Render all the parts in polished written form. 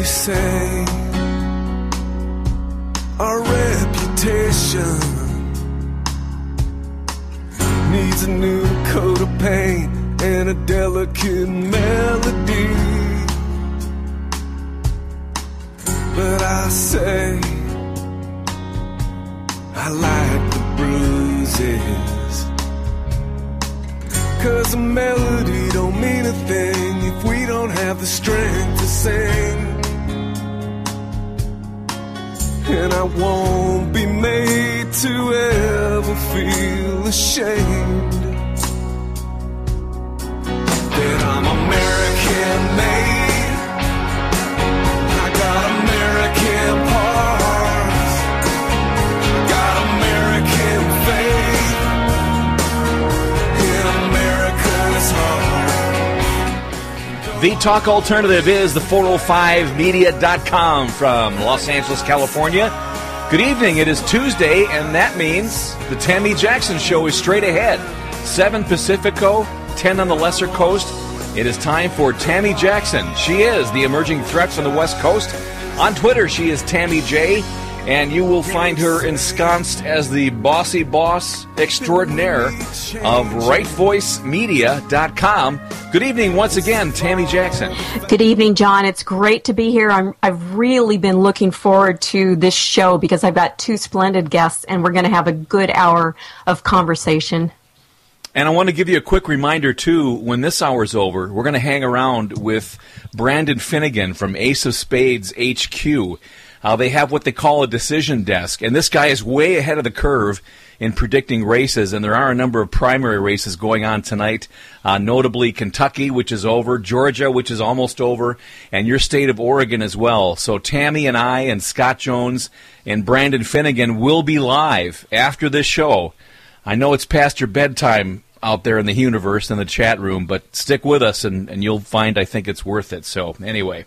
say our reputation needs a new coat of paint and a delicate melody. But I say I like the bruises, 'cause a melody don't mean a thing if we don't have the strength to sing. And I won't be made to ever feel ashamed that I'm American made. I got American parts, got American faith in America's heart. The Talk Alternative is the 405media.com from Los Angeles, California. Good evening. It is Tuesday, and that means the Tami Jackson Show is straight ahead. 7 Pacifico, 10 on the Lesser Coast. It is time for Tami Jackson. She is the emerging threats on the West Coast. On Twitter, she is Tami J, and you will find her ensconced as the bossy boss extraordinaire of rightvoicemedia.com. Good evening once again, Tami Jackson. Good evening, John. It's great to be here. I've really been looking forward to this show because I've got 2 splendid guests, and we're going to have a good hour of conversation. And I want to give you a quick reminder, too, when this hour's over, we're going to hang around with Brandon Finnegan from Ace of Spades HQ. They have what they call a decision desk, and this guy is way ahead of the curve in predicting races, and there are a number of primary races going on tonight, notably Kentucky, which is over, Georgia, which is almost over, and your state of Oregon as well. So Tami and I and Scott Jones and Brandon Finnegan will be live after this show. I know it's past your bedtime out there in the universe in the chat room, but stick with us, and you'll find I think it's worth it. So anyway,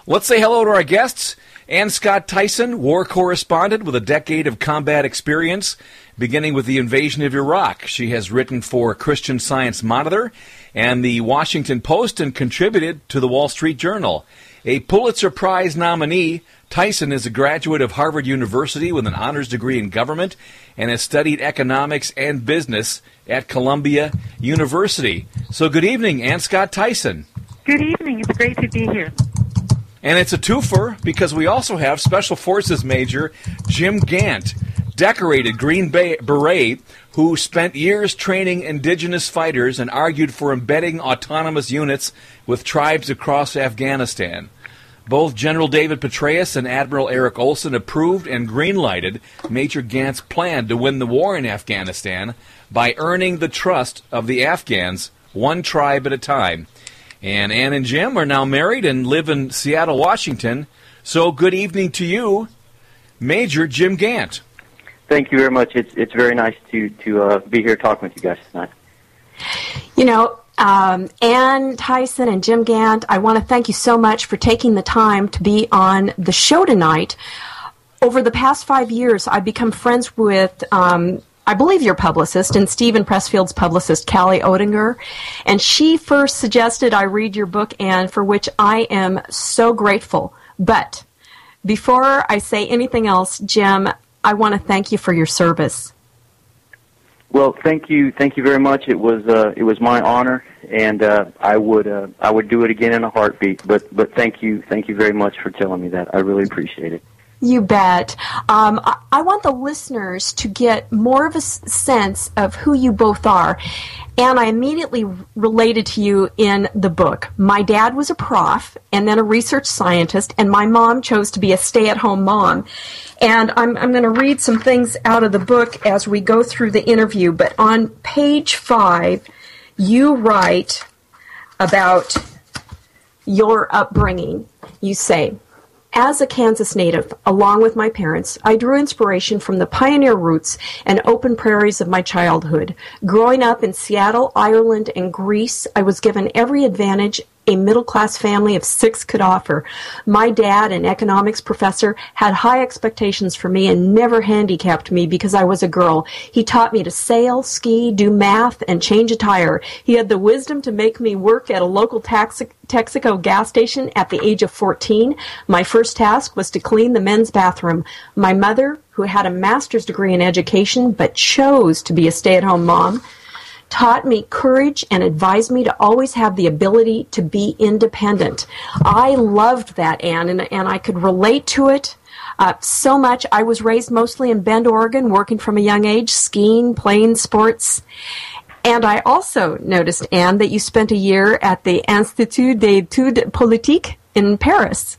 let's say hello to our guests. Ann Scott Tyson, war correspondent with a decade of combat experience, beginning with the invasion of Iraq. She has written for Christian Science Monitor and the Washington Post and contributed to the Wall Street Journal. A Pulitzer Prize nominee, Tyson is a graduate of Harvard University with an honors degree in government and has studied economics and business at Columbia University. So good evening, Ann Scott Tyson. Good evening. It's great to be here. And it's a twofer because we also have Special Forces Major Jim Gant, decorated Green Beret, who spent years training indigenous fighters and argued for embedding autonomous units with tribes across Afghanistan. Both General David Petraeus and Admiral Eric Olson approved and greenlighted Major Gant's plan to win the war in Afghanistan by earning the trust of the Afghans, one tribe at a time. And Ann and Jim are now married and live in Seattle, Washington. So good evening to you, Major Jim Gant. Thank you very much. It's very nice to be here talking with you guys tonight. You know, Ann Tyson and Jim Gant, I want to thank you so much for taking the time to be on the show tonight. Over the past 5 years, I've become friends with I believe your publicist and Stephen Pressfield's publicist, Callie Odinger, and she first suggested I read your book, Ann, for which I am so grateful. But before I say anything else, Jim, I want to thank you for your service. Well, thank you very much. It was my honor, and I would do it again in a heartbeat. But thank you very much for telling me that. I really appreciate it. You bet. I want the listeners to get more of a sense of who you both are. And I immediately related to you in the book. My dad was a prof and then a research scientist, and my mom chose to be a stay-at-home mom. And I'm going to read some things out of the book as we go through the interview. But on page 5, you write about your upbringing. You say, as a Kansas native, along with my parents, I drew inspiration from the pioneer roots and open prairies of my childhood. Growing up in Seattle, Ireland, and Greece, I was given every advantage a middle-class family of 6 could offer. My dad, an economics professor, had high expectations for me and never handicapped me because I was a girl. He taught me to sail, ski, do math, and change a tire. He had the wisdom to make me work at a local Texaco gas station at the age of 14. My first task was to clean the men's bathroom. My mother, who had a master's degree in education but chose to be a stay-at-home mom, taught me courage and advised me to always have the ability to be independent. I loved that, Ann, and I could relate to it so much. I was raised mostly in Bend, Oregon, working from a young age, skiing, playing sports. And I also noticed, Ann, that you spent a year at the Institut d'études politiques in Paris.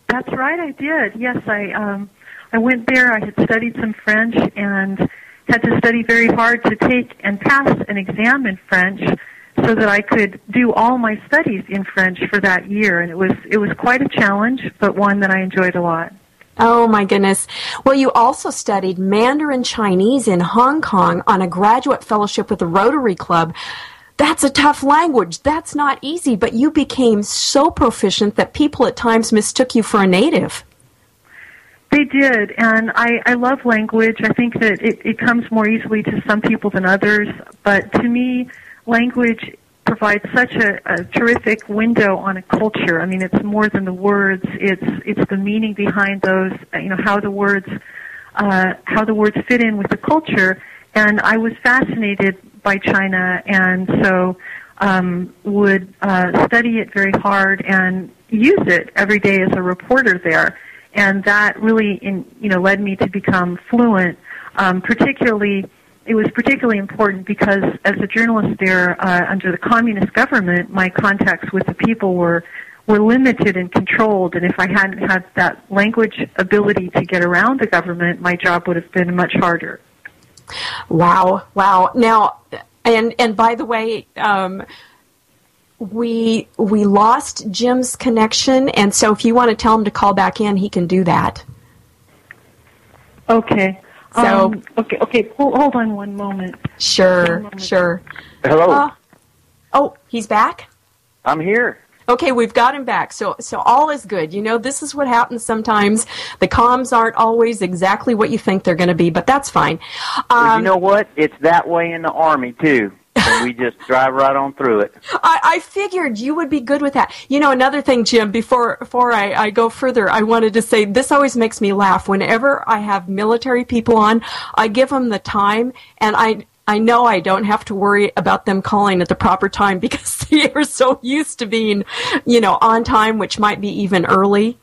That's right, I did. Yes, I went there. I had studied some French and had to study very hard to take and pass an exam in French so that I could do all my studies in French for that year. And it was quite a challenge, but one that I enjoyed a lot. Oh, my goodness. Well, you also studied Mandarin Chinese in Hong Kong on a graduate fellowship with the Rotary Club. That's a tough language. That's not easy, but you became so proficient that people at times mistook you for a native. They did, and I love language. I think that it comes more easily to some people than others, but to me, language provides such a terrific window on a culture. I mean, it's more than the words. It's the meaning behind those, how the words fit in with the culture. And I was fascinated by China, and so would study it very hard and use it every day as a reporter there. And that really, led me to become fluent. It was particularly important because as a journalist there under the communist government, my contacts with the people were limited and controlled. And if I hadn't had that language ability to get around the government, my job would have been much harder. Wow. Now, and by the way, we lost Jim's connection, and so if you want to tell him to call back in, he can do that. Okay. So okay. Hold on one moment. Sure. Hello. Oh, he's back? I'm here. Okay, we've got him back. So all is good. This is what happens sometimes. The comms aren't always exactly what you think they're going to be, but that's fine. Well, you know what? It's that way in the Army, too. And we just drive right on through it. I figured you would be good with that. Another thing, Jim, before I go further, I wanted to say this always makes me laugh. Whenever I have military people on, I give them the time, and I know I don't have to worry about them calling at the proper time because they are so used to being, on time, which might be even early.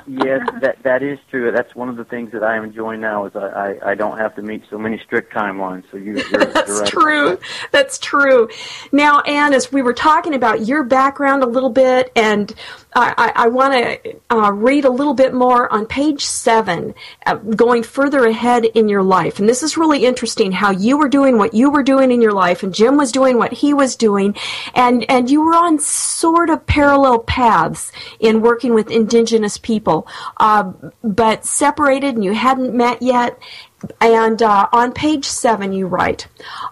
Yes, that is true. That's one of the things that I am enjoying now is I don't have to meet so many strict timelines. So you're That's right. true. That's true. Now, Ann, as we were talking about your background a little bit, and I want to read a little bit more on page 7, going further ahead in your life. And this is really interesting how you were doing what you were doing in your life, and Jim was doing what he was doing, and you were on sort of parallel paths in working with indigenous people, but separated and you hadn't met yet. And on page 7 you write,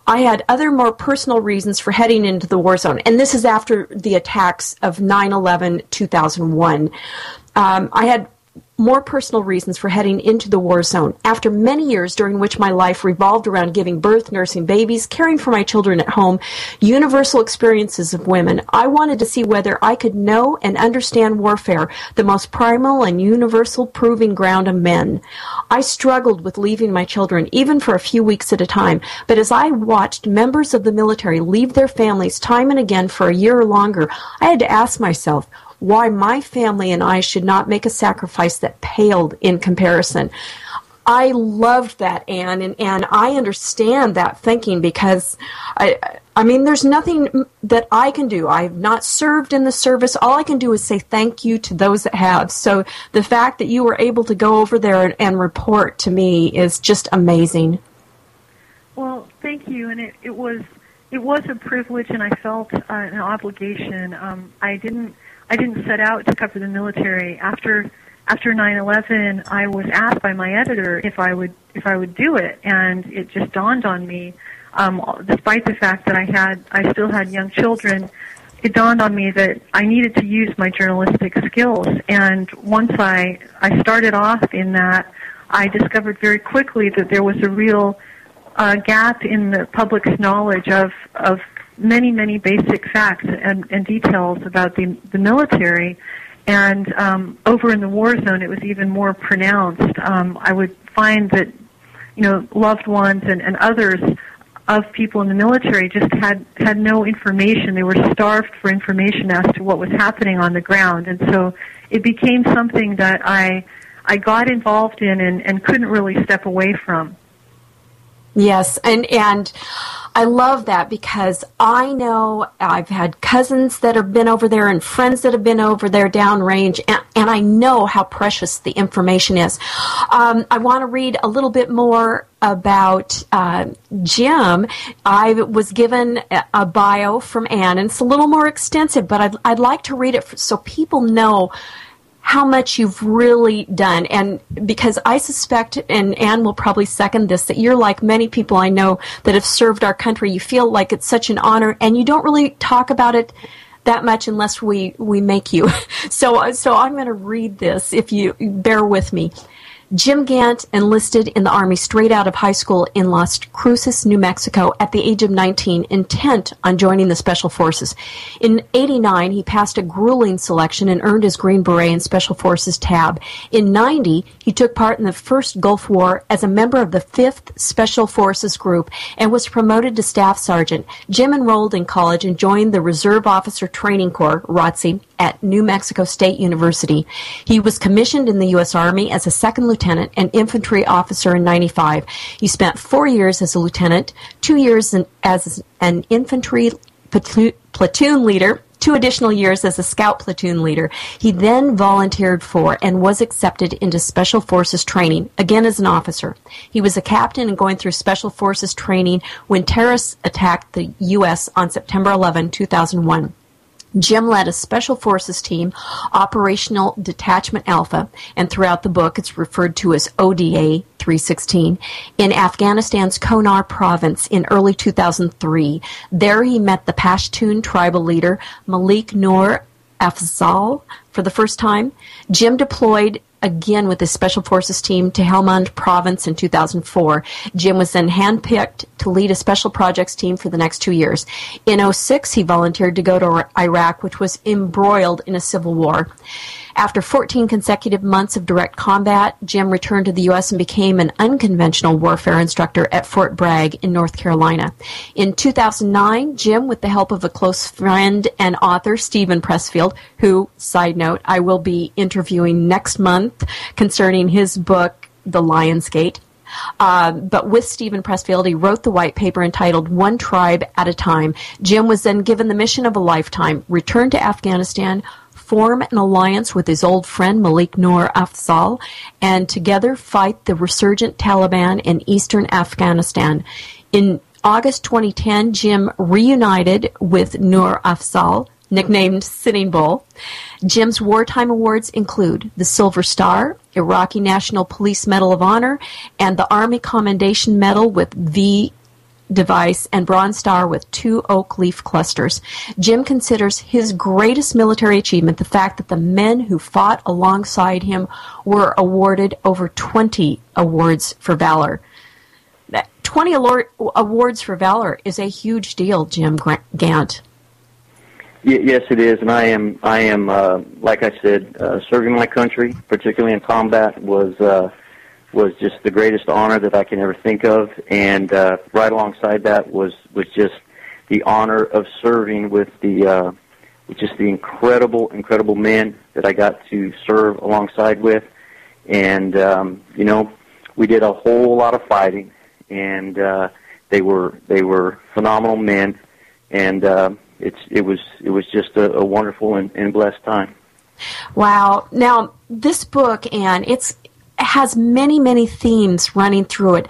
I had other more personal reasons for heading into the war zone. And this is after the attacks of 9/11/2001. I had more personal reasons for heading into the war zone. After many years during which my life revolved around giving birth, nursing babies, caring for my children at home, universal experiences of women, I wanted to see whether I could know and understand warfare, the most primal and universal proving ground of men. I struggled with leaving my children, even for a few weeks at a time, but as I watched members of the military leave their families time and again for a year or longer, I had to ask myself, why my family and I should not make a sacrifice that paled in comparison. I loved that, Ann, and I understand that thinking because, I mean, there's nothing that I can do. I've not served in the service. All I can do is say thank you to those that have. So the fact that you were able to go over there and report to me is just amazing. Well, thank you, and it was a privilege, and I felt an obligation. I didn't set out to cover the military. After 9/11, I was asked by my editor if I would do it, and it just dawned on me, despite the fact that I still had young children, it dawned on me that I needed to use my journalistic skills. And once I started off in that, I discovered very quickly that there was a real gap in the public's knowledge of many, many basic facts and details about the military. And over in the war zone, it was even more pronounced. I would find that, loved ones and others of people in the military just had no information. They were starved for information as to what was happening on the ground. And so it became something that I got involved in and couldn't really step away from. Yes, and I love that because I know I've had cousins that have been over there and friends that have been over there downrange, and I know how precious the information is. I want to read a little bit more about Jim. I was given a bio from Ann, and it's a little more extensive, but I'd like to read it so people know how much you've really done. And because I suspect, and Ann will probably second this, that you're like many people I know that have served our country. You feel like it's such an honor, and you don't really talk about it that much unless we make you. So I'm going to read this, if you bear with me. Jim Gant enlisted in the Army straight out of high school in Las Cruces, New Mexico at the age of 19, intent on joining the Special Forces. In 89, he passed a grueling selection and earned his Green Beret and Special Forces tab. In 90, he took part in the first Gulf War as a member of the 5th Special Forces Group and was promoted to Staff Sergeant. Jim enrolled in college and joined the Reserve Officer Training Corps, ROTC, at New Mexico State University. He was commissioned in the U.S. Army as a second lieutenant and infantry officer in 95. He spent 4 years as a lieutenant, 2 years as an infantry platoon leader, 2 additional years as a scout platoon leader. He then volunteered for and was accepted into Special Forces training, again as an officer. He was a captain and going through Special Forces training when terrorists attacked the U.S. on September 11, 2001. Jim led a Special Forces team, Operational Detachment Alpha, and throughout the book it's referred to as ODA 316, in Afghanistan's Konar province in early 2003. There he met the Pashtun tribal leader Malik Noor Afzal for the first time. Jim deployed again with his Special Forces team to Helmand province in 2004. Jim was then handpicked to lead a special projects team for the next 2 years. In 2006, he volunteered to go to Iraq, which was embroiled in a civil war. After 14 consecutive months of direct combat, Jim returned to the U.S. and became an unconventional warfare instructor at Fort Bragg in North Carolina. In 2009, Jim, with the help of a close friend and author, Stephen Pressfield, who, side note, I will be interviewing next month concerning his book, The Lion's Gate. But with Stephen Pressfield, he wrote the white paper entitled One Tribe at a Time. Jim was then given the mission of a lifetime, return to Afghanistan, form an alliance with his old friend Malik Noor Afzal, and together fight the resurgent Taliban in eastern Afghanistan. In August 2010, Jim reunited with Noor Afzal, nicknamed Sitting Bull. Jim's wartime awards include the Silver Star, Iraqi National Police Medal of Honor, and the Army Commendation Medal with V device and Bronze Star with 2 oak leaf clusters. Jim considers his greatest military achievement the fact that the men who fought alongside him were awarded over 20 awards for valor. 20 awards for valor is a huge deal, Jim Gant. Yes, it is, and I am, like I said, serving my country, particularly in combat, was just the greatest honor that I can ever think of, and right alongside that was just the honor of serving with just the incredible men that I got to serve alongside with, and we did a whole lot of fighting, and they were phenomenal men, and it was just a wonderful and blessed time. Wow! Now this book, Ann, it has many themes running through it,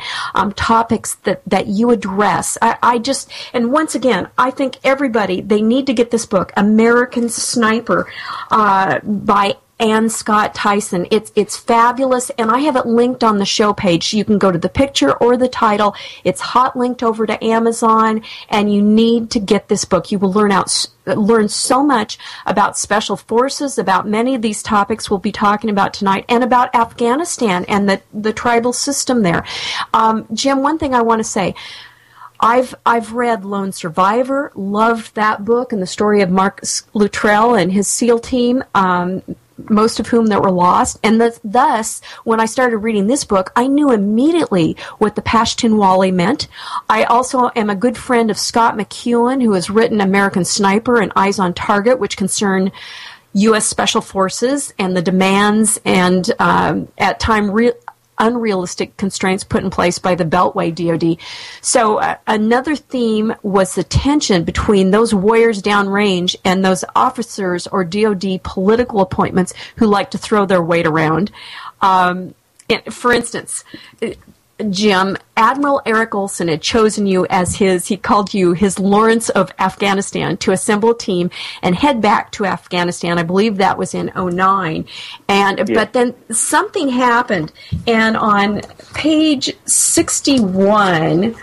topics that you address. And once again, I think everybody, they need to get this book, American Sniper, by Ann Scott Tyson. It's fabulous, and I have it linked on the show page. You can go to the picture or the title. It's hot linked over to Amazon, and you need to get this book. You will learn so much about special forces, about many of these topics we'll be talking about tonight, and about Afghanistan and the tribal system there. Jim, one thing I want to say. I've read Lone Survivor, loved that book, and the story of Marcus Luttrell and his SEAL team, most of whom that were lost. And thus, when I started reading this book, I knew immediately what the Pashtun Wali meant. I also am a good friend of Scott McEwen, who has written American Sniper and Eyes on Target, which concern U.S. Special Forces and the demands and, at times, unrealistic constraints put in place by the Beltway DoD. So another theme was the tension between those warriors downrange and those officers or DoD political appointments who like to throw their weight around. For instance, Jim, Admiral Eric Olson had chosen you as he called you his Lawrence of Afghanistan, to assemble a team and head back to Afghanistan. I believe that was in 2009. But then something happened, and on page 61,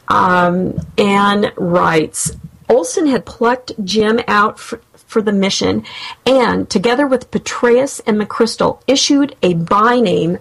Ann writes, Olson had plucked Jim out for the mission, and together with Petraeus and McChrystal, issued a by-name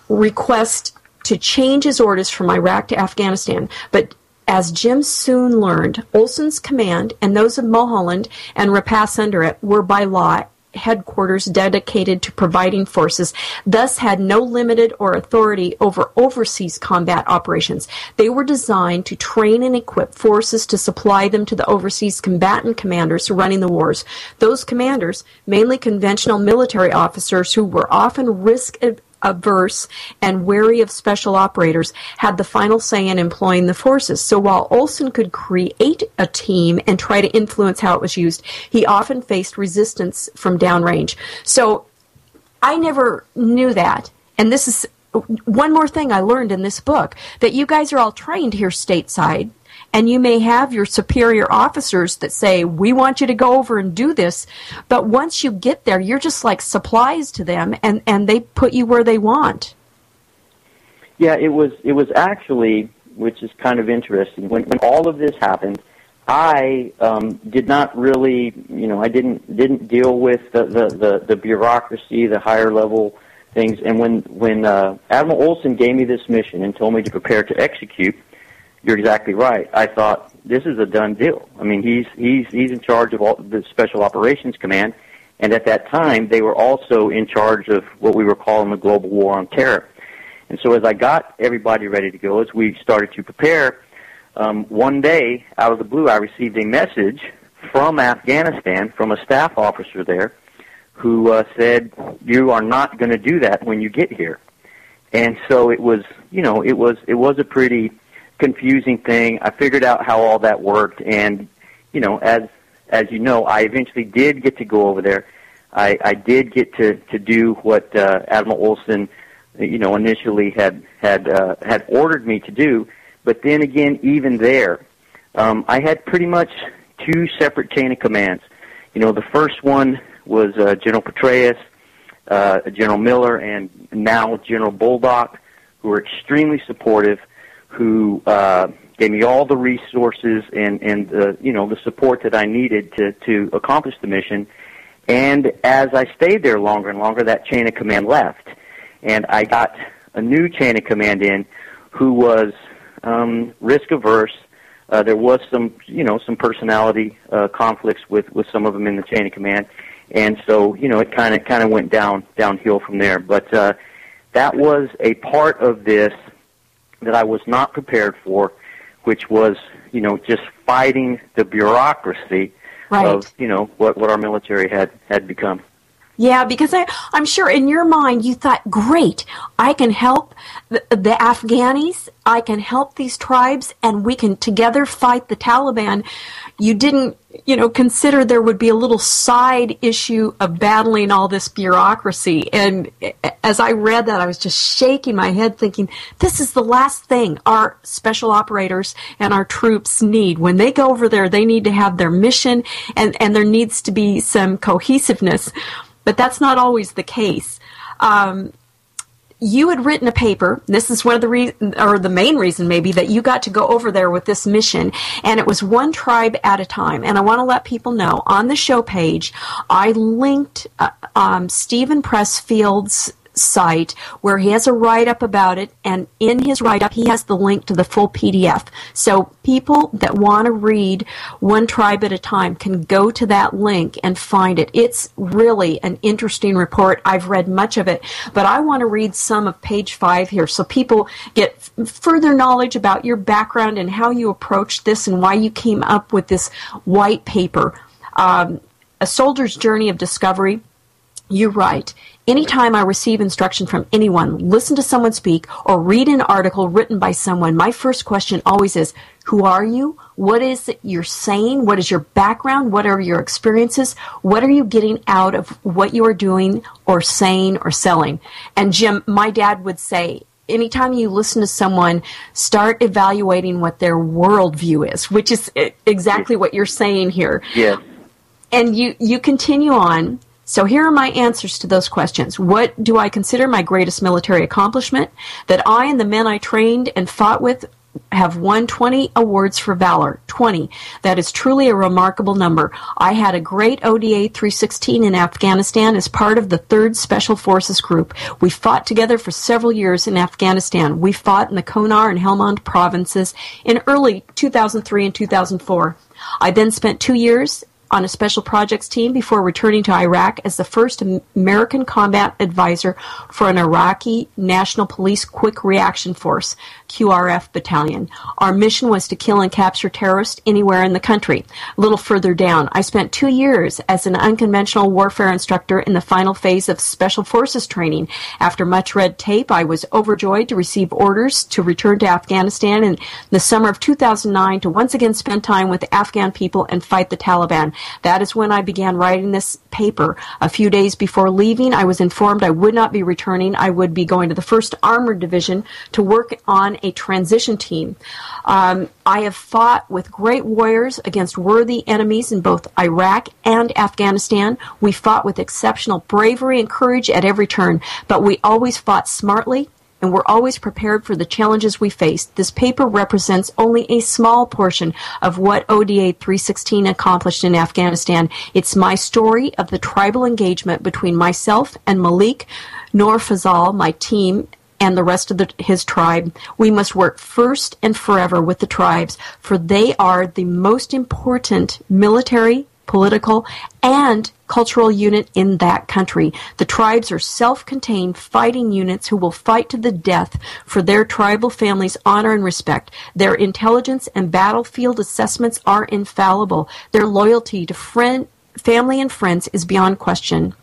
request to change his orders from Iraq to Afghanistan. But as Jim soon learned, Olson's command and those of Mulholland and Rapace under it were by law headquarters dedicated to providing forces, thus had no limited or authority over overseas combat operations. They were designed to train and equip forces to supply them to the overseas combatant commanders running the wars. Those commanders, mainly conventional military officers who were often risk-averse and wary of special operators, had the final say in employing the forces. So while Olson could create a team and try to influence how it was used, he often faced resistance from downrange. So I never knew that. And this is one more thing I learned in this book, that you guys are all trained here stateside, and you may have your superior officers that say, we want you to go over and do this, but once you get there, you're just like supplies to them, and they put you where they want. Yeah, it was actually, which is kind of interesting, when all of this happened, I did not really, I didn't deal with the bureaucracy, the higher level things, and when Admiral Olson gave me this mission and told me to prepare to execute, you're exactly right. I thought, this is a done deal. I mean, he's in charge of all the Special Operations Command, and at that time, they were also in charge of what we were calling the Global War on Terror. And so as I got everybody ready to go, as we started to prepare, one day, out of the blue, I received a message from Afghanistan, from a staff officer there, who said, you are not going to do that when you get here. And so it was, it was a pretty confusing thing. I figured out how all that worked, and as you know, I eventually did get to go over there. I did get to do what Admiral Olson, initially had ordered me to do. But then again, even there, I had pretty much two separate chain of commands. The first one was General Petraeus, General Miller, and now General Bulldog, who were extremely supportive, who gave me all the resources and the support that I needed to accomplish the mission. And as I stayed there longer and longer, that chain of command left, and I got a new chain of command in, who was risk averse. There was some personality conflicts with some of them in the chain of command, and so it kind of went downhill from there. But that was a part of this that I was not prepared for, which was, just fighting the bureaucracy of, what our military had become. Yeah, because I'm sure in your mind you thought, great, I can help the Afghanis, I can help these tribes, and we can together fight the Taliban. You didn't, consider there would be a little side issue of battling all this bureaucracy. And as I read that, I was just shaking my head thinking, this is the last thing our special operators and our troops need. When they go over there, they need to have their mission, and there needs to be some cohesiveness. but that's not always the case. You had written a paper. This is one of the main reason maybe that you got to go over there with this mission, and it was one tribe at a time. And I want to let people know on the show page, I linked Stephen Pressfield's site where he has a write-up about it, and in his write-up he has the link to the full PDF. So people that want to read One Tribe at a Time can go to that link and find it. It's really an interesting report. I've read much of it, but I want to read some of page 5 here so people get further knowledge about your background and how you approached this and why you came up with this white paper. A Soldier's Journey of Discovery. You write, anytime I receive instruction from anyone, listen to someone speak, or read an article written by someone, my first question always is, who are you? What is it you're saying? What is your background? What are your experiences? What are you getting out of what you are doing or saying or selling? And Jim, my dad would say, anytime you listen to someone, start evaluating what their worldview is, which is exactly what you're saying here. Yeah. And you continue on. So here are my answers to those questions. What do I consider my greatest military accomplishment? That I and the men I trained and fought with have won 20 awards for valor. 20. That is truly a remarkable number. I had a great ODA 316 in Afghanistan as part of the 3rd Special Forces Group. We fought together for several years in Afghanistan. We fought in the Konar and Helmand provinces in early 2003 and 2004. I then spent 2 years on a special projects team before returning to Iraq as the first American combat advisor for an Iraqi National Police Quick Reaction Force, QRF battalion. Our mission was to kill and capture terrorists anywhere in the country. A little further down, I spent 2 years as an unconventional warfare instructor in the final phase of Special Forces training. After much red tape, I was overjoyed to receive orders to return to Afghanistan in the summer of 2009 to once again spend time with the Afghan people and fight the Taliban. That is when I began writing this paper. A few days before leaving, I was informed I would not be returning. I would be going to the 1st Armored Division to work on a transition team. I have fought with great warriors against worthy enemies in both Iraq and Afghanistan. We fought with exceptional bravery and courage at every turn, but we always fought smartly, and we're always prepared for the challenges we faced. This paper represents only a small portion of what ODA 316 accomplished in Afghanistan. It's my story of the tribal engagement between myself and Malik Noor Fazal, my team, and the rest of his tribe. We must work first and forever with the tribes, for they are the most important military, political, and cultural unit in that country. The tribes are self-contained fighting units who will fight to the death for their tribal families' honor and respect. Their intelligence and battlefield assessments are infallible. Their loyalty to family and friends is beyond question.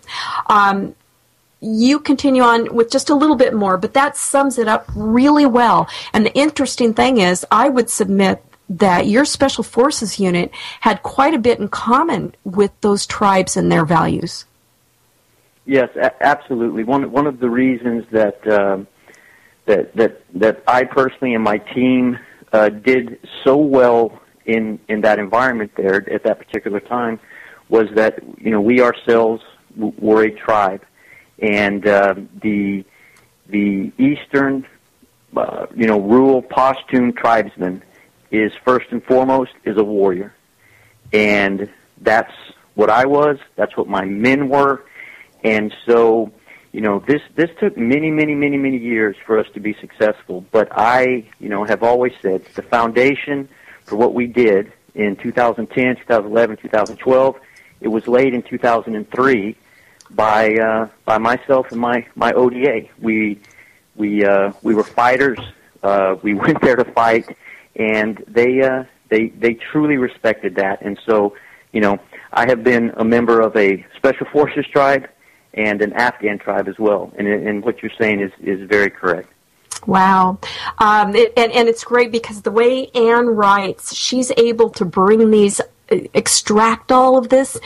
You continue on with just a little bit more, but that sums it up really well. And the interesting thing is, I would submit that your Special Forces unit had quite a bit in common with those tribes and their values. Yes, absolutely. One of the reasons that I personally and my team did so well in that environment there at that particular time was that we ourselves were a tribe, and the eastern rural Pashtun tribesman is first and foremost is a warrior, and that's what I was. That's what my men were, and so this took many years for us to be successful. But I have always said the foundation for what we did in 2010, 2011, 2012, it was laid in 2003 by myself and my ODA. We were fighters. We went there to fight. And they truly respected that. And so, I have been a member of a Special Forces tribe and an Afghan tribe as well. And what you're saying is very correct. Wow. And it's great because the way Ann writes, she's able to bring these extract all of this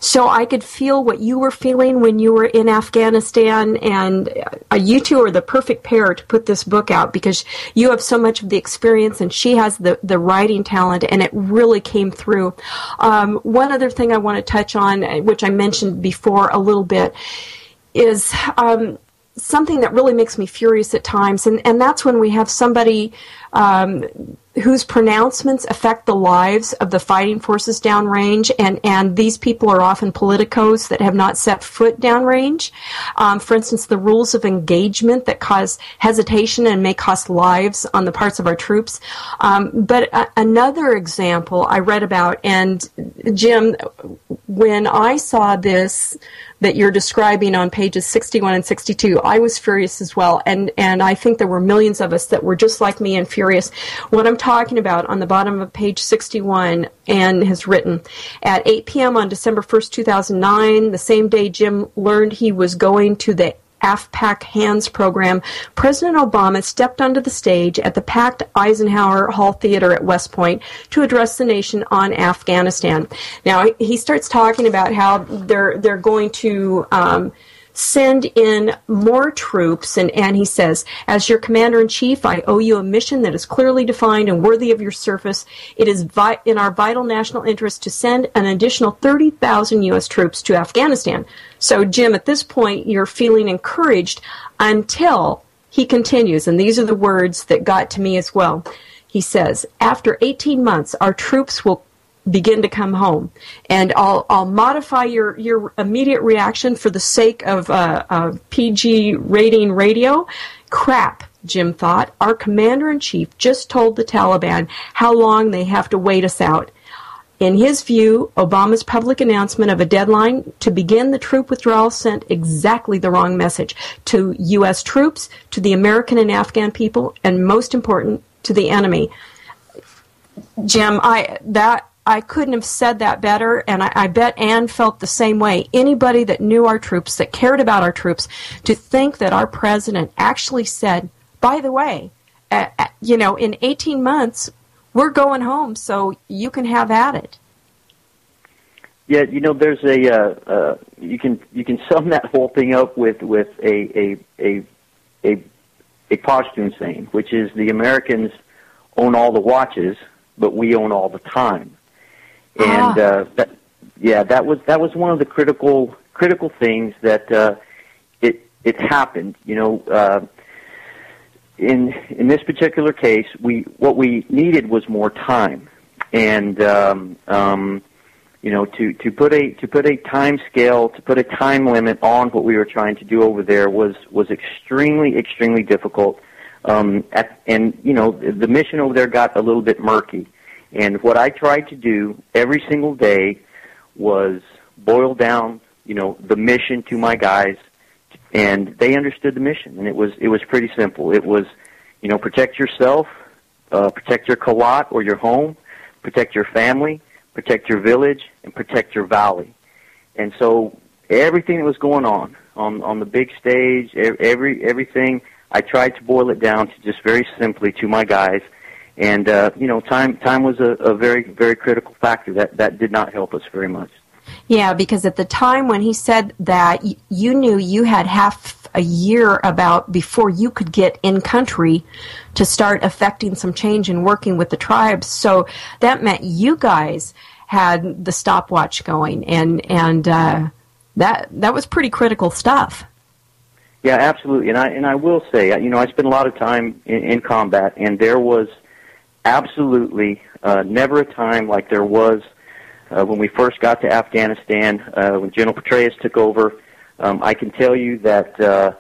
so I could feel what you were feeling when you were in Afghanistan. And you two are the perfect pair to put this book out because you have so much of the experience and she has the writing talent, and it really came through. One other thing I want to touch on, which I mentioned before a little bit, is something that really makes me furious at times, and that's when we have somebody whose pronouncements affect the lives of the fighting forces downrange, and these people are often politicos that have not set foot downrange. For instance, the rules of engagement that cause hesitation and may cost lives on the parts of our troops. But another example I read about, and Jim, when I saw this that you're describing on pages 61 and 62, I was furious as well, and I think there were millions of us that were just like me and furious. What I'm talking about on the bottom of page 61, Ann has written, at 8 p.m. on December 1st, 2009, the same day Jim learned he was going to the AFPAC Hands program, President Obama stepped onto the stage at the packed Eisenhower Hall Theater at West Point to address the nation on Afghanistan. Now, he starts talking about how they're going to send in more troops, and he says, as your commander-in-chief, I owe you a mission that is clearly defined and worthy of your service. It is in our vital national interest to send an additional 30,000 U.S. troops to Afghanistan. So, Jim, at this point, you're feeling encouraged until he continues, and these are the words that got to me as well. He says, after 18 months, our troops will begin to come home. And I'll modify your immediate reaction for the sake of PG rating radio. Crap, Jim thought. Our commander-in-chief just told the Taliban how long they have to wait us out. In his view, Obama's public announcement of a deadline to begin the troop withdrawal sent exactly the wrong message to U.S. troops, to the American and Afghan people, and most important, to the enemy. Jim, I couldn't have said that better, and I bet Ann felt the same way. Anybody that knew our troops, that cared about our troops, to think that our president actually said, by the way, in 18 months, we're going home, so you can have at it. Yeah, there's you can sum that whole thing up with a Pashtun saying, which is the Americans own all the watches, but we own all the time. And that was one of the critical things that it happened. In this particular case, what we needed was more time, and to put a time scale, to put a time limit on what we were trying to do over there was extremely difficult. The mission over there got a little bit murky. And what I tried to do every single day was boil down, the mission to my guys, and they understood the mission. And it was pretty simple. It was, protect yourself, protect your kalat or your home, protect your family, protect your village, and protect your valley. And so everything that was going on the big stage, everything, I tried to boil it down to just very simply to my guys. And, time was a very, very critical factor. That did not help us very much. Yeah, because at the time when he said that, you knew you had half a year about before you could get in country to start affecting some change and working with the tribes. So that meant you guys had the stopwatch going, and that was pretty critical stuff. Yeah, absolutely. And I will say, I spent a lot of time in combat, and there was absolutely never a time like there was when we first got to Afghanistan, when General Petraeus took over. I can tell you that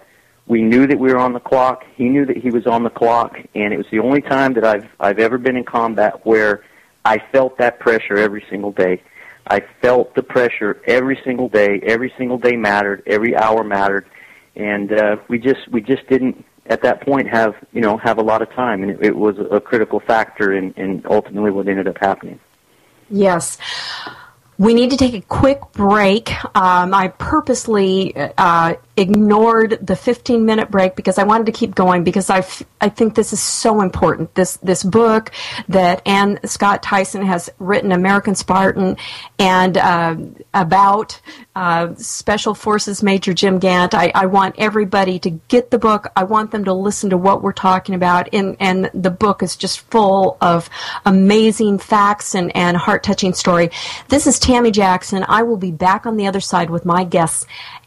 we knew that we were on the clock. He knew that he was on the clock, and it was the only time that I've ever been in combat where I felt that pressure every single day. I felt the pressure every single day. Every single day mattered. Every hour mattered, and we just didn't at that point have a lot of time, and it was a critical factor in ultimately what ended up happening. Yes. We need to take a quick break. I purposely ignored the 15-minute break because I wanted to keep going because I think this is so important. This book that Ann Scott Tyson has written, American Spartan, and about Special Forces Major Jim Gant. I want everybody to get the book. I want them to listen to what we're talking about. And the book is just full of amazing facts and heart-touching story. This is Tami Jackson. I will be back on the other side with my guests,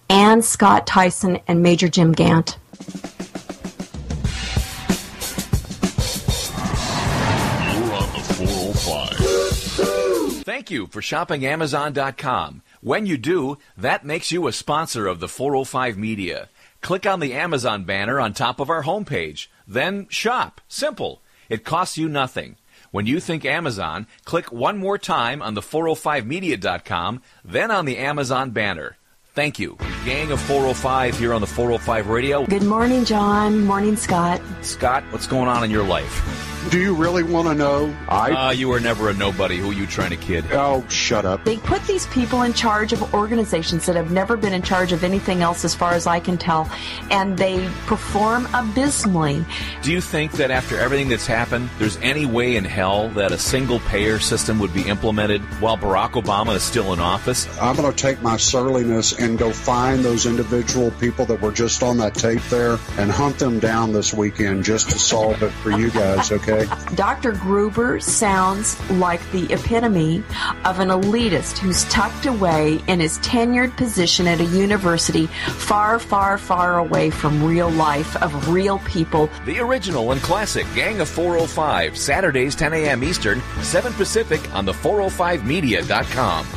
Ann Scott Tyson and Major Jim Gant. You're on the 405. Thank you for shopping Amazon.com. When you do, that makes you a sponsor of the 405 Media. Click on the Amazon banner on top of our homepage. Then shop. Simple. It costs you nothing. When you think Amazon, click one more time on the 405media.com, then on the Amazon banner. Thank you. Gang of 405 here on the 405 Radio. Good morning, John. Morning, Scott. Scott, what's going on in your life? Do you really want to know? You were never a nobody. Who are you trying to kid? Oh, shut up. They put these people in charge of organizations that have never been in charge of anything else as far as I can tell, and they perform abysmally. Do you think that after everything that's happened, there's any way in hell that a single-payer system would be implemented while Barack Obama is still in office? I'm going to take my surliness and go find those individual people that were just on that tape there and hunt them down this weekend just to solve it for you guys, okay? Dr. Gruber sounds like the epitome of an elitist who's tucked away in his tenured position at a university far, far, far away from real life of real people. The original and classic Gang of 405, Saturdays 10 a.m. Eastern, 7 Pacific on the 405media.com.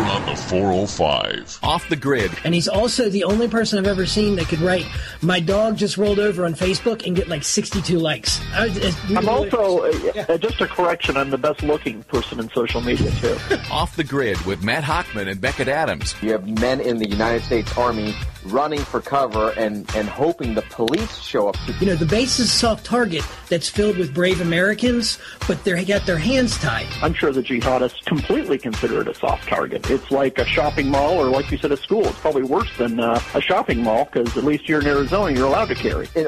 On the 405. Off the Grid. And he's also the only person I've ever seen that could write, "My dog just rolled over" on Facebook and get like 62 likes. I'm also, just a correction, I'm the best looking person in social media too. Off the Grid with Matt Hochman and Beckett Adams. You have men in the United States Army running for cover and hoping the police show up. You know, the base is a soft target that's filled with brave Americans, but they got their hands tied. I'm sure the jihadists completely consider it a soft target. It's like a shopping mall, or like you said, a school. It's probably worse than a shopping mall, because at least here in Arizona, you're allowed to carry. In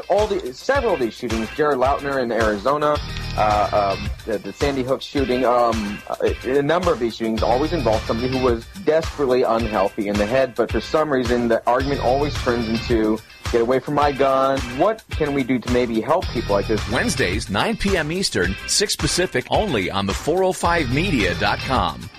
several of these shootings, Jared Lautner in Arizona, the Sandy Hook shooting, a number of these shootings always involve somebody who was desperately unhealthy in the head, but for some reason the argument always turns into, get away from my gun. What can we do to maybe help people like this? Wednesdays, 9 p.m. Eastern, 6 Pacific, only on the 405media.com.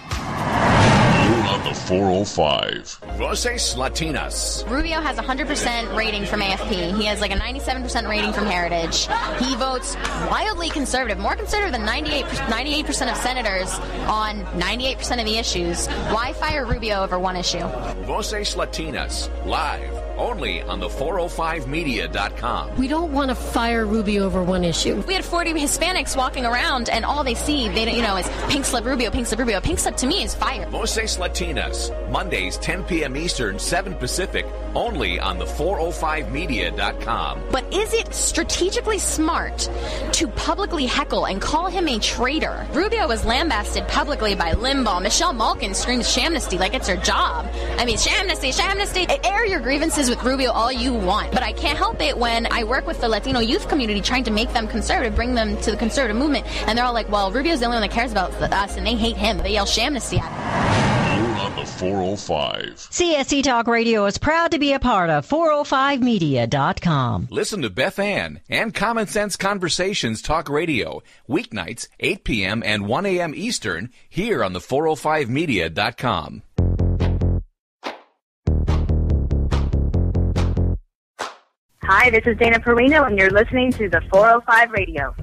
On the 405. Voces Latinas. Rubio has 100% rating from AFP. He has like a 97% rating from Heritage. He votes wildly conservative, more conservative than 98% of senators on 98% of the issues. Why fire Rubio over one issue? Voces Latinas, live, only on the 405media.com. We don't want to fire Rubio over one issue. We had 40 Hispanics walking around, and all they see, is pink slip Rubio, pink slip Rubio. Pink slip to me is fire. Voces Latinas, Mondays, 10 p.m. Eastern, 7 Pacific, only on the 405media.com. But is it strategically smart to publicly heckle and call him a traitor? Rubio was lambasted publicly by Limbaugh. Michelle Malkin screams shamnesty like it's her job. I mean, shamnesty, shamnesty. Air your grievances with Rubio all you want, but I can't help it when I work with the Latino youth community trying to make them conservative, bring them to the conservative movement, and they're all like, well, Rubio's the only one that cares about us, and they hate him. They yell shamnesty at him. You're on the 405. CSC Talk Radio is proud to be a part of 405media.com. Listen to Beth Ann and Common Sense Conversations Talk Radio, weeknights, 8 p.m. and 1 a.m. Eastern, here on the 405media.com. Hi, this is Dana Perino, and you're listening to the 405 Radio.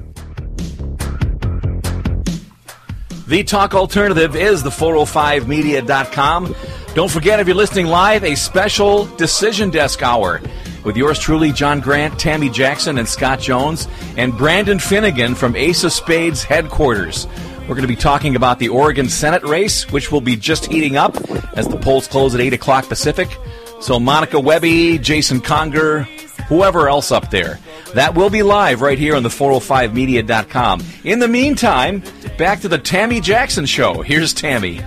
The Talk Alternative is the 405media.com. Don't forget, if you're listening live, a special Decision Desk Hour with yours truly, John Grant, Tami Jackson, and Scott Jones, and Brandon Finnegan from Ace of Spades headquarters. We're going to be talking about the Oregon Senate race, which will be just heating up as the polls close at 8 o'clock Pacific. So Monica Webby, Jason Conger, whoever else up there. That will be live right here on the 405media.com. In the meantime, back to the Tami Jackson Show. Here's Tami.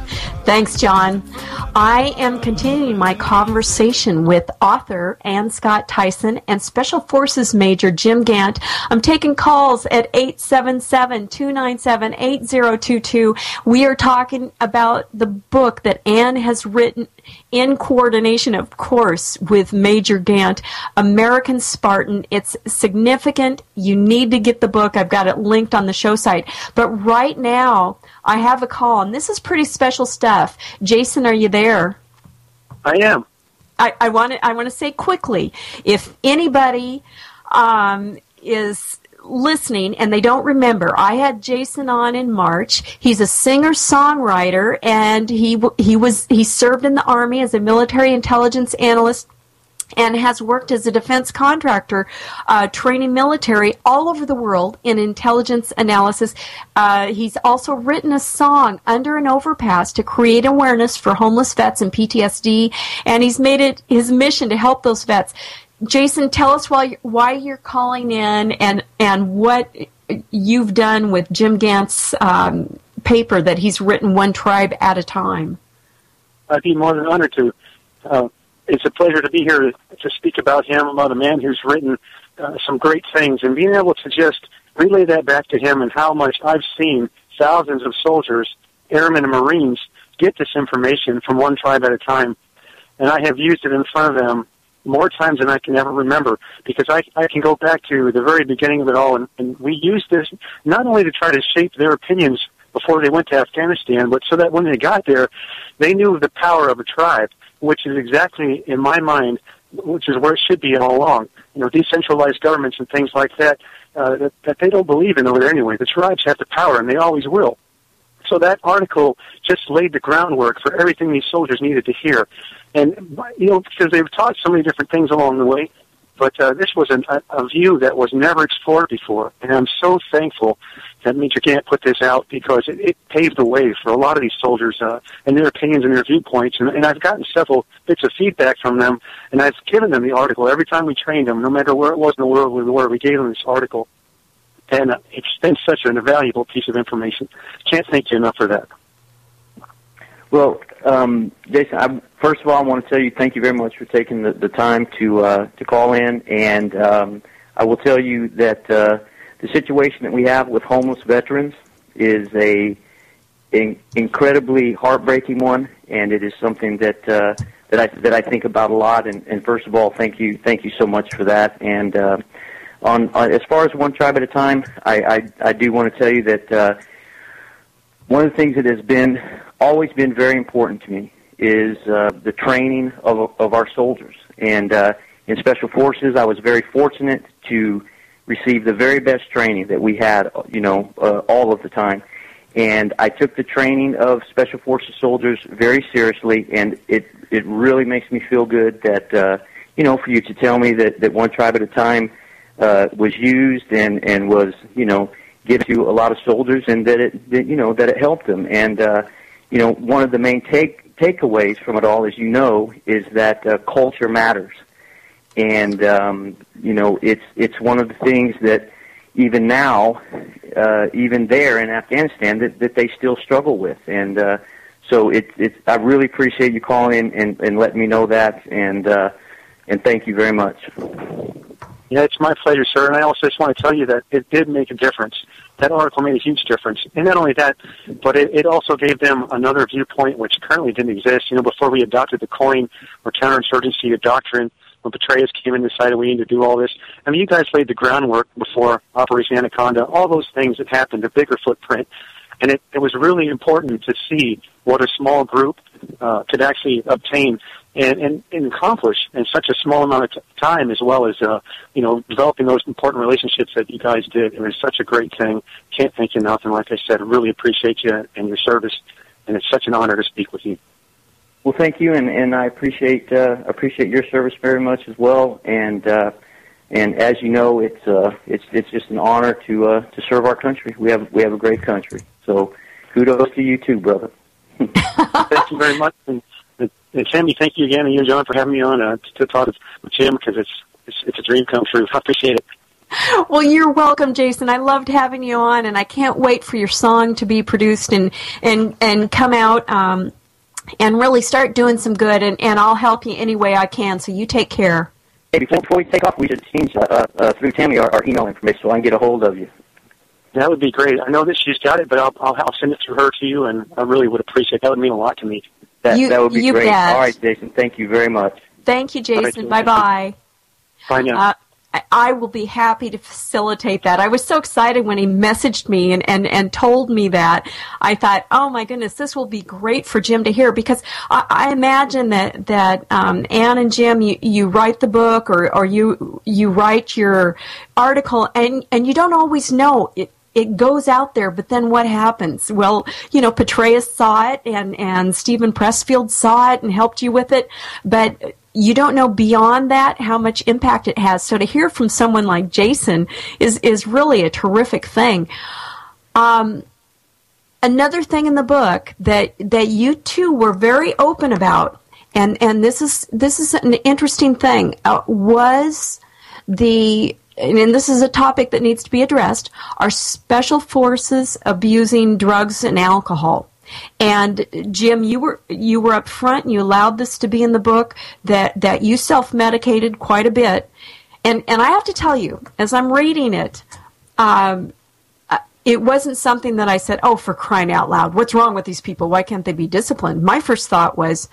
Thanks, John. I am continuing my conversation with author Ann Scott Tyson and Special Forces Major Jim Gant. I'm taking calls at 877-297-8022. We are talking about the book that Ann has written in coordination, of course, with Major Gant, American Spartan. It's significant. You need to get the book. I've got it linked on the show site. But right now, I have a call, and this is pretty special stuff. Jason, are you there? I am. I want to say quickly, if anybody is listening and they don't remember, I had Jason on in March. He's a singer-songwriter, and he served in the Army as a military intelligence analyst and has worked as a defense contractor, training military all over the world in intelligence analysis. He's also written a song, Under an Overpass, to create awareness for homeless vets and PTSD, and he's made it his mission to help those vets. Jason, tell us why you're calling in and what you've done with Jim Gant's paper that he's written, One Tribe at a Time. I'd be more than honored to. It's a pleasure to be here to speak about him, about a man who's written some great things, and being able to just relay that back to him and how much I've seen thousands of soldiers, airmen and Marines, get this information from one tribe at a time. And I have used it in front of them more times than I can ever remember, because I can go back to the very beginning of it all, and we used this not only to try to shape their opinions before they went to Afghanistan, but so that when they got there, they knew the power of a tribe, which is exactly, in my mind, which is where it should be all along. You know, decentralized governments and things like that, that they don't believe in over there anyway. The tribes have the power, and they always will. So that article just laid the groundwork for everything these soldiers needed to hear. And, you know, because they've taught so many different things along the way, but this was a view that was never explored before. And I'm so thankful that Major Gant put this out, because it paved the way for a lot of these soldiers and their opinions and their viewpoints. And I've gotten several bits of feedback from them, and I've given them the article. Every time we trained them, no matter where it was in the world we were, we gave them this article. And it's been such an invaluable piece of information. Can't thank you enough for that. Well, Jason, first of all, I want to tell you thank you very much for taking the time to call in, and I will tell you that the situation that we have with homeless veterans is an incredibly heartbreaking one, and it is something that I think about a lot. And first of all, thank you so much for that. And on as far as One Tribe at a Time, I do want to tell you that one of the things that has always been very important to me is the training of our soldiers. And in Special Forces, I was very fortunate to receive the very best training that we had, all of the time. And I took the training of Special Forces soldiers very seriously, and it really makes me feel good that, for you to tell me that One Tribe at a Time was used and was, given to a lot of soldiers, and that it helped them. And one of the main takeaways from it all, as you know, is that culture matters. And it's one of the things that even now, even there in Afghanistan, that they still struggle with. And so I really appreciate you calling in and letting me know that. And thank you very much. Yeah, it's my pleasure, sir. And I also just want to tell you that it did make a difference. That article made a huge difference. And not only that, but it also gave them another viewpoint which currently didn't exist. Before we adopted the COIN or counterinsurgency doctrine, when Betrayal came in and decided we need to do all this. You guys laid the groundwork before Operation Anaconda, all those things that happened, a bigger footprint. And it was really important to see what a small group could actually obtain and accomplish in such a small amount of time, as well as, developing those important relationships that you guys did. It was such a great thing. Can't thank you enough. And like I said, I really appreciate you and your service. And it's such an honor to speak with you. Well, thank you. And I appreciate your service very much as well. And as you know, it's just an honor to serve our country. We have a great country. So kudos to you too, brother. Thank you very much. And Tami, thank you again, and you, John, for having me on to talk with Jim, because it's a dream come true. I appreciate it. Well, you're welcome, Jason. I loved having you on, and I can't wait for your song to be produced and come out. and really start doing some good, and I'll help you any way I can, so you take care. Hey, before we take off, we should change through Tami our email information so I can get a hold of you. That would be great. I know that she's got it, but I'll send it through her to you, and I really would appreciate it. That would mean a lot to me. That would be great. Bet. All right, Jason, thank you very much. Thank you, Jason. Bye-bye. Bye now. I will be happy to facilitate that. I was so excited when he messaged me and told me that. I thought, oh my goodness, this will be great for Jim to hear, because I imagine that Ann and Jim, you write the book or you write your article, and you don't always know it goes out there, but then what happens? Well, Petraeus saw it, and Stephen Pressfield saw it and helped you with it, but you don't know beyond that how much impact it has. So to hear from someone like Jason is really a terrific thing. Another thing in the book that you two were very open about, and this is an interesting thing, was and this is a topic that needs to be addressed, are special forces abusing drugs and alcohol. And Jim, you were up front, and you allowed this to be in the book, that you self-medicated quite a bit. And I have to tell you, as I'm reading it, it wasn't something that I said, oh, for crying out loud, what's wrong with these people? Why can't they be disciplined? My first thought was,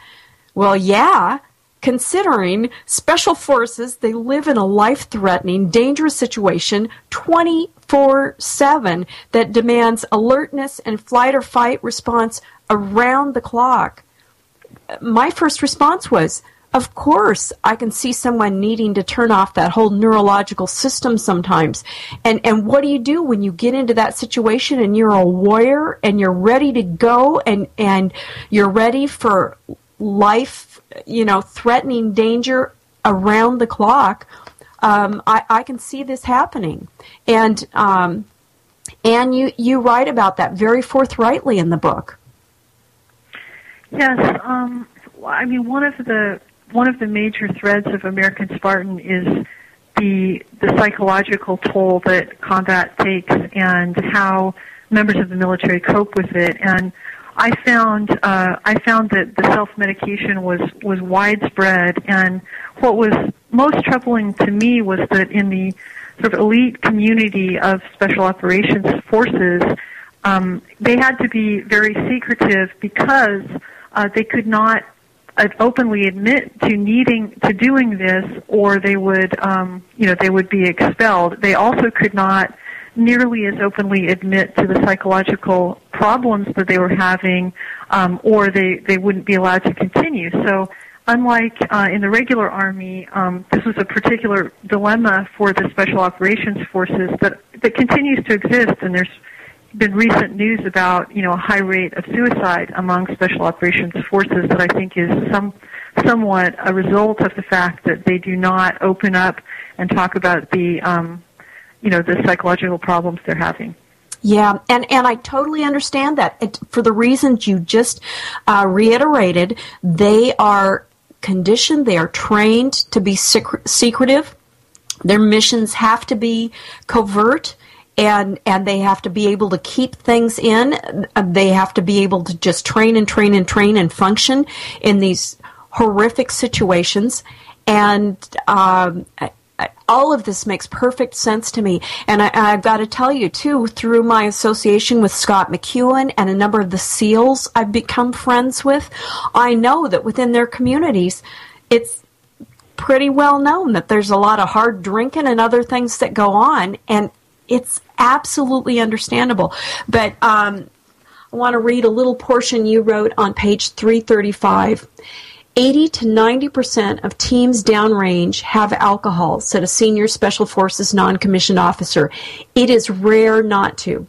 well, yeah, considering special forces, they live in a life-threatening, dangerous situation 24/7 that demands alertness and flight or fight response around the clock. My first response was, of course, I can see someone needing to turn off that whole neurological system sometimes. And what do you do when you get into that situation and you're a warrior and you're ready to go and you're ready for life, threatening danger around the clock? I can see this happening. And you write about that very forthrightly in the book. Yes, I mean, one of the major threads of American Spartan is the psychological toll that combat takes and how members of the military cope with it. And I found that the self-medication was widespread, and what was most troubling to me was that in the sort of elite community of special operations forces, they had to be very secretive because they could not openly admit to doing this, or they would they would be expelled. They also could not nearly as openly admit to the psychological problems that they were having, or they wouldn't be allowed to continue. So unlike in the regular Army, this was a particular dilemma for the Special Operations Forces that continues to exist, and there's been recent news about a high rate of suicide among Special Operations Forces that I think is somewhat a result of the fact that they do not open up and talk about the psychological problems they're having. Yeah, and I totally understand that. For the reasons you just reiterated, they are conditioned, they are trained to be secretive. Their missions have to be covert, and they have to be able to keep things in. They have to be able to just train and function in these horrific situations. And all of this makes perfect sense to me. And I've got to tell you, too, through my association with Scott McEwen and a number of the SEALs I've become friends with, I know that within their communities, it's pretty well known that there's a lot of hard drinking and other things that go on, and it's absolutely understandable. But I want to read a little portion you wrote on page 335. 80 to 90% of teams downrange have alcohol, said a senior Special Forces non-commissioned officer. It is rare not to.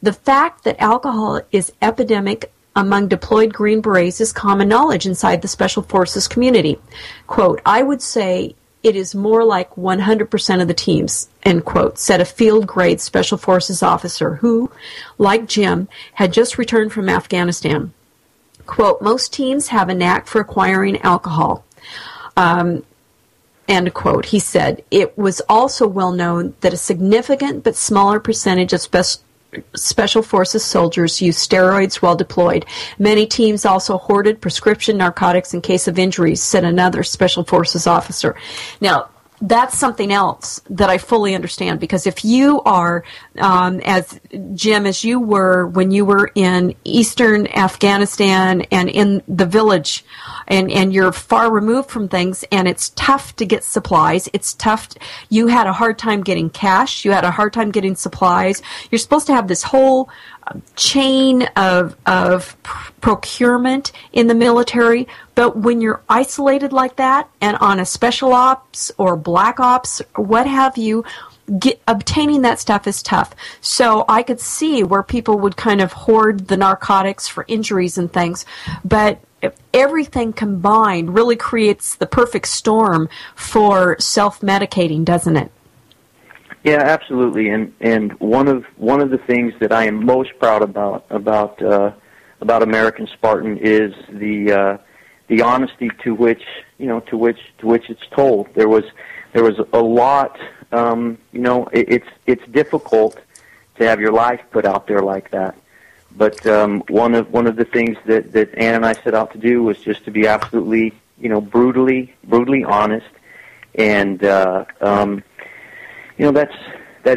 The fact that alcohol is epidemic among deployed Green Berets is common knowledge inside the Special Forces community. Quote, I would say it is more like 100% of the teams, end quote, said a field-grade Special Forces officer who, like Jim, had just returned from Afghanistan. Quote, most teams have a knack for acquiring alcohol. End quote. He said, it was also well known that a significant but smaller percentage of Special Forces soldiers used steroids while deployed. Many teams also hoarded prescription narcotics in case of injuries, said another Special Forces officer. Now, that's something else that I fully understand, because if you are, as Jim, as you were when you were in eastern Afghanistan and in the village, and you're far removed from things, and it's tough to get supplies, it's tough. You had a hard time getting cash, you had a hard time getting supplies. You're supposed to have this whole chain of procurement in the military, but when you're isolated like that and on a special ops or black ops or what have you, obtaining that stuff is tough. So I could see where people would kind of hoard the narcotics for injuries and things, but everything combined really creates the perfect storm for self-medicating, doesn't it? Yeah, absolutely. And one of the things that I am most proud about American Spartan is the honesty to which it's told. There was a lot. It's difficult to have your life put out there like that. But one of the things that Ann and I set out to do was just to be absolutely brutally honest, and that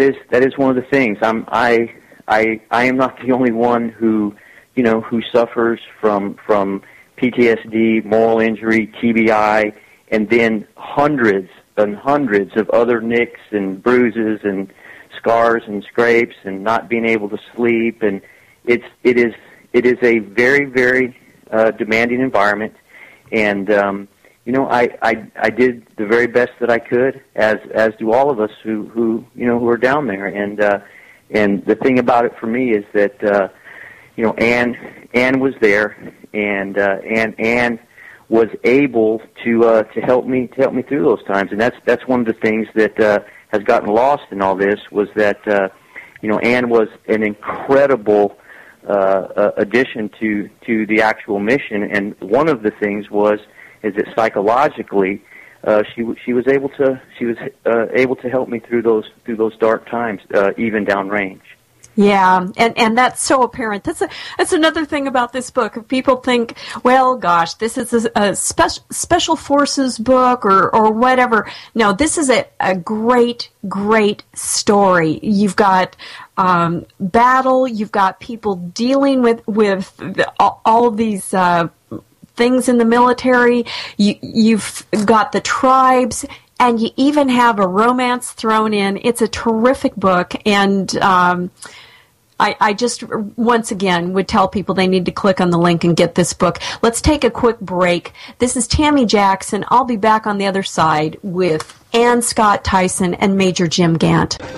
is one of the things. I am not the only one who suffers from PTSD, moral injury, TBI, and then hundreds and hundreds of other nicks and bruises and scars and scrapes and not being able to sleep. And it is a very, very demanding environment. And I did the very best that I could, as do all of us who are down there. And the thing about it for me is that Ann was there, and Ann was able to help me through those times. And that's one of the things that has gotten lost in all this, was that Ann was an incredible addition to the actual mission. And one of the things is that psychologically, she was able to help me through those dark times, even downrange. Yeah, and that's so apparent. That's another thing about this book. If people think, well, gosh, this is a special forces book or whatever. No, this is a great story. You've got battle. You've got people dealing with all of these things in the military. You've got the tribes, and you even have a romance thrown in. It's a terrific book, and I just, once again, would tell people they need to click on the link and get this book. Let's take a quick break. This is Tami Jackson. I'll be back on the other side with Ann Scott Tyson and Major Jim Gant. You're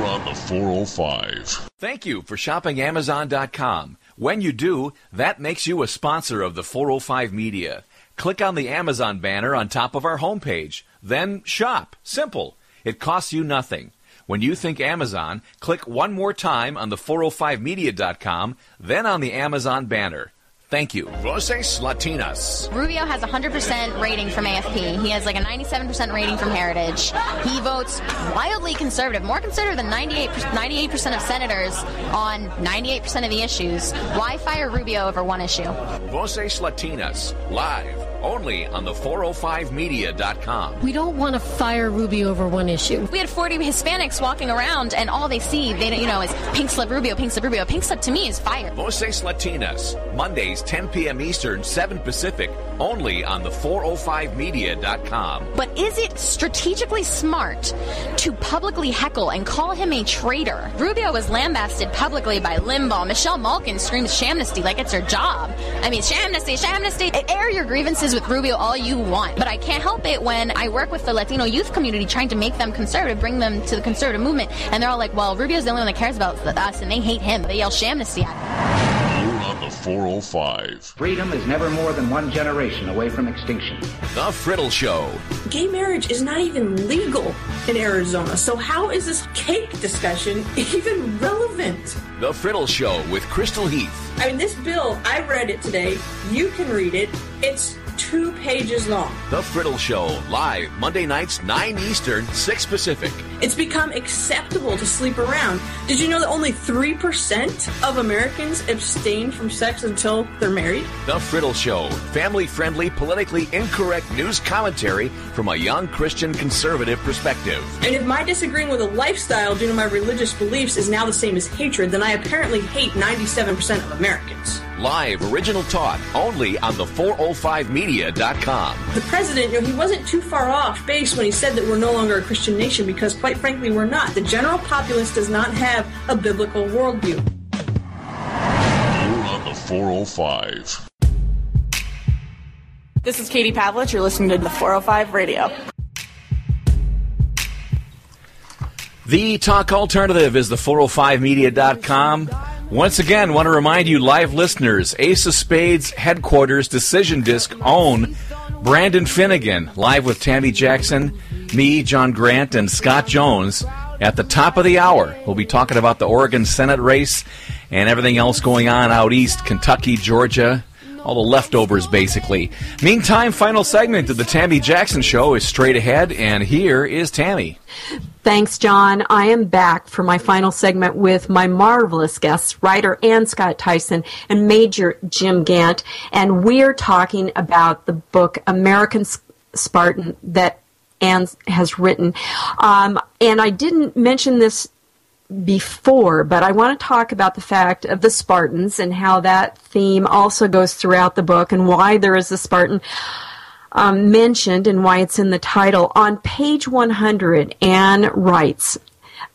on the 405. Thank you for shopping Amazon.com. When you do, that makes you a sponsor of the 405 Media. Click on the Amazon banner on top of our homepage. Then shop. Simple. It costs you nothing. When you think Amazon, click one more time on the 405media.com, then on the Amazon banner. Thank you. Voces Latinas. Rubio has a 100% rating from AFP. He has like a 97% rating from Heritage. He votes wildly conservative, more conservative than 98% of senators on 98% of the issues. Why fire Rubio over one issue? Voces Latinas, live, only on the 405media.com. We don't want to fire Rubio over one issue. We had 40 Hispanics walking around, and all they see, is pink slip Rubio, pink slip Rubio. Pink slip to me is fire. Voces Latinas, Mondays, 10 p.m. Eastern, 7 Pacific, only on the 405media.com. But is it strategically smart to publicly heckle and call him a traitor? Rubio was lambasted publicly by Limbaugh. Michelle Malkin screams shamnesty like it's her job. I mean, shamnesty. Air your grievances with Rubio all you want, but I can't help it when I work with the Latino youth community trying to make them conservative, bring them to the conservative movement, and they're all like, well, Rubio's the only one that cares about us, and they hate him. They yell shamnesty at him. You're on the 405. Freedom is never more than one generation away from extinction. The Friddle Show. Gay marriage is not even legal in Arizona, so how is this cake discussion even relevant? The Friddle Show with Crystal Heath. I mean, this bill, I read it today. You can read it. It's 2 2 pages long. The Friddle Show, live Monday nights, 9 Eastern, 6 Pacific. It's become acceptable to sleep around. Did you know that only 3% of Americans abstain from sex until they're married? The Friddle Show, family-friendly, politically incorrect news commentary from a young Christian conservative perspective. And if my disagreeing with a lifestyle due to my religious beliefs is now the same as hatred, then I apparently hate 97% of Americans. Live original talk only on the 405media.com. The president, he wasn't too far off base when he said that we're no longer a Christian nation because, quite frankly, we're not. The general populace does not have a biblical worldview. You're on the 405. This is Katie Pavlich. You're listening to the 405 Radio. The talk alternative is the 405media.com. Once again, want to remind you, live listeners, Ace of Spades headquarters decision disc own Brandon Finnegan, live with Tami Jackson, me, John Grant, and Scott Jones. At the top of the hour, we'll be talking about the Oregon Senate race and everything else going on out east, Kentucky, Georgia, all the leftovers, basically. Meantime, final segment of the Tami Jackson Show is straight ahead, and here is Tami. Thanks, John. I am back for my final segment with my marvelous guests, writer Ann Scott Tyson and Major Jim Gant, and we're talking about the book American Spartan that Ann has written. And I didn't mention this before, but I want to talk about the fact of the Spartans and how that theme also goes throughout the book and why there is a Spartan mentioned and why it's in the title. On page 100, Ann writes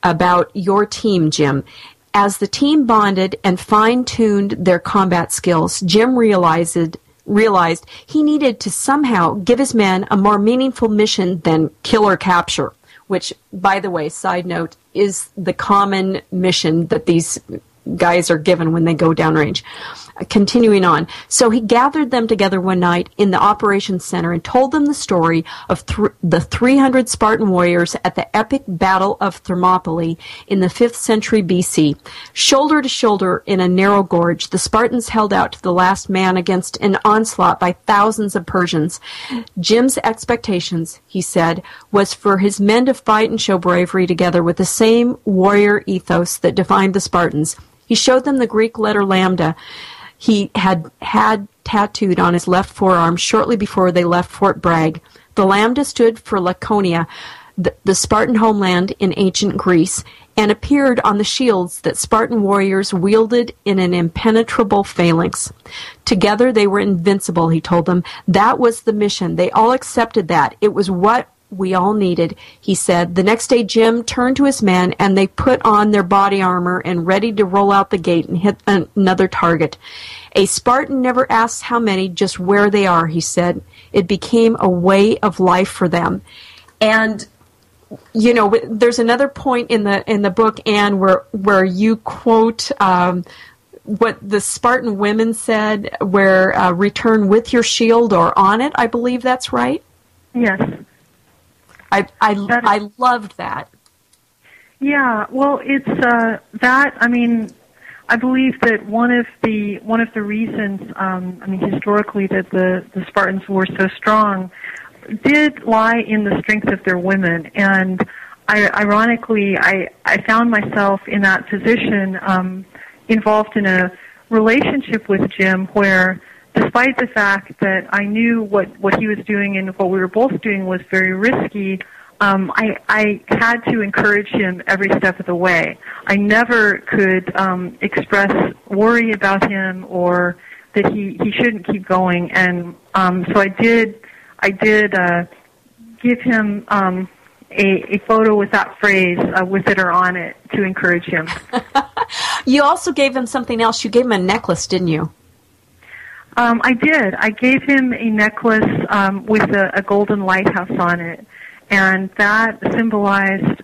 about your team, Jim. As the team bonded and fine-tuned their combat skills, Jim realized he needed to somehow give his men a more meaningful mission than kill or capture, which, by the way, side note, is the common mission that these guys are given when they go downrange. Continuing on. So he gathered them together one night in the operations center and told them the story of the 300 Spartan warriors at the epic Battle of Thermopylae in the 5th century BC. Shoulder to shoulder in a narrow gorge, the Spartans held out to the last man against an onslaught by thousands of Persians. Jim's expectations, he said, was for his men to fight and show bravery together with the same warrior ethos that defined the Spartans. He showed them the Greek letter lambda he had tattooed on his left forearm shortly before they left Fort Bragg. The lambda stood for Laconia, the Spartan homeland in ancient Greece, and appeared on the shields that Spartan warriors wielded in an impenetrable phalanx. Together they were invincible, he told them. That was the mission. They all accepted that. It was what we all needed, he said. The next day, Jim turned to his men, and they put on their body armor and ready to roll out the gate and hit another target. A Spartan never asks how many, just where they are, he said. It became a way of life for them. And, you know, there's another point in the book, Anne, where you quote what the Spartan women said, where return with your shield or on it. I believe that's right? Yes. I loved that. Yeah, well, it's that. I mean, I believe that one of the reasons, historically, that the Spartans were so strong did lie in the strength of their women. And ironically, I found myself in that position, involved in a relationship with Jim where, despite the fact that I knew what he was doing and what we were both doing was very risky, I had to encourage him every step of the way. I never could express worry about him or that he shouldn't keep going. And so I did give him a photo with that phrase, with it or on it, to encourage him. You also gave him something else. You gave him a necklace, didn't you? I did. I gave him a necklace with a golden lighthouse on it, and that symbolized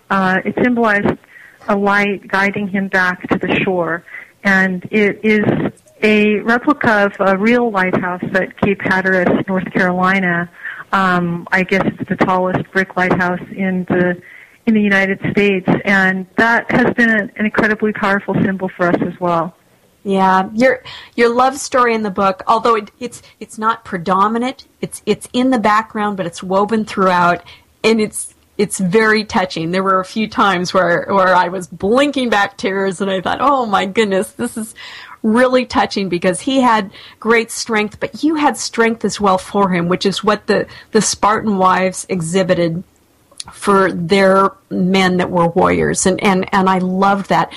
a light guiding him back to the shore. And it is a replica of a real lighthouse at Cape Hatteras, North Carolina. I guess it's the tallest brick lighthouse in the United States, and that has been an incredibly powerful symbol for us as well. Yeah, your love story in the book, although it's not predominant, it's in the background, but it's woven throughout, and it's very touching. There were a few times where I was blinking back tears, and I thought, oh my goodness, this is really touching, because he had great strength, but you had strength as well for him, which is what the Spartan wives exhibited for their men that were warriors, and I loved that.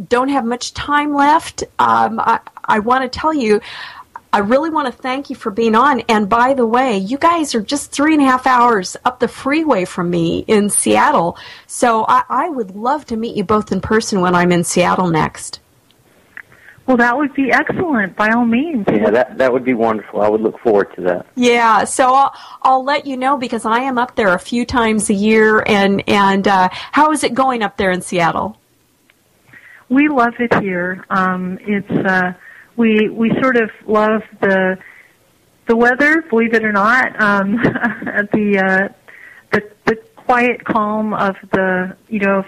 Don't have much time left. I want to tell you, I really want to thank you for being on. And by the way, you guys are just 3.5 hours up the freeway from me in Seattle. So I would love to meet you both in person when I'm in Seattle next. Well, that would be excellent, by all means. Yeah, that would be wonderful. I would look forward to that. Yeah, so I'll let you know, because I am up there a few times a year. And how is it going up there in Seattle? We love it here. We sort of love the weather, believe it or not. The quiet calm of of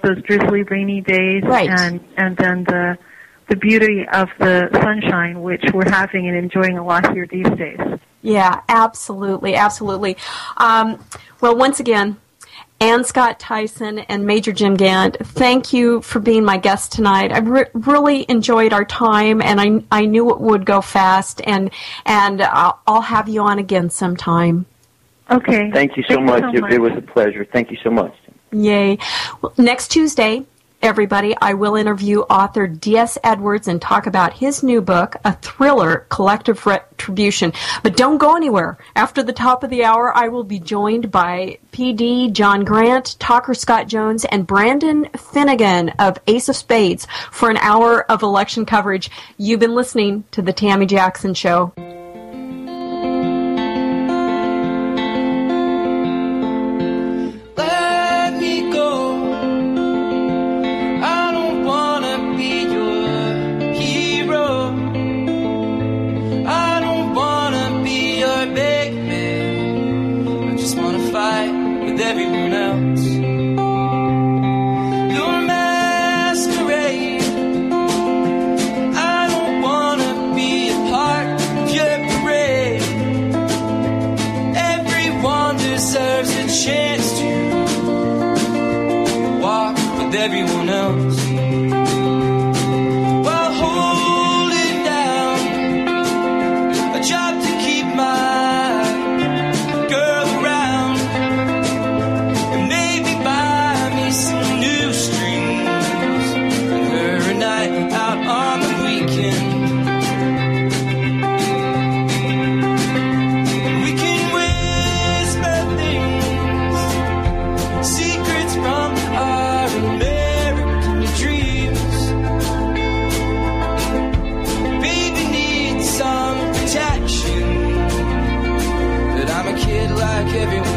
those drizzly, rainy days, right. and then the beauty of the sunshine, which we're having and enjoying a lot here these days. Yeah, absolutely, absolutely. Well, once again, Ann Scott Tyson and Major Jim Gant, thank you for being my guest tonight. I really enjoyed our time, and I knew it would go fast, and I'll have you on again sometime. Okay. Thank you so much. It was a pleasure. Thank you so much. Yay. Well, next Tuesday, everybody, I will interview author D.S. Edwards and talk about his new book, a thriller, Collective Retribution. But don't go anywhere. After the top of the hour, I will be joined by P.D. John Grant, Talker Scott Jones, and Brandon Finnegan of Ace of Spades for an hour of election coverage. You've been listening to The Tami Jackson Show. Everyone else, your masquerade. I don't wanna be a part of your parade. Everyone deserves a chance to walk with everyone else. While holding down a job to keep my girl around. Some new strings and her a night out on the weekend. We can whisper things, secrets from our American dreams. Baby needs some protection, but I'm a kid like everyone.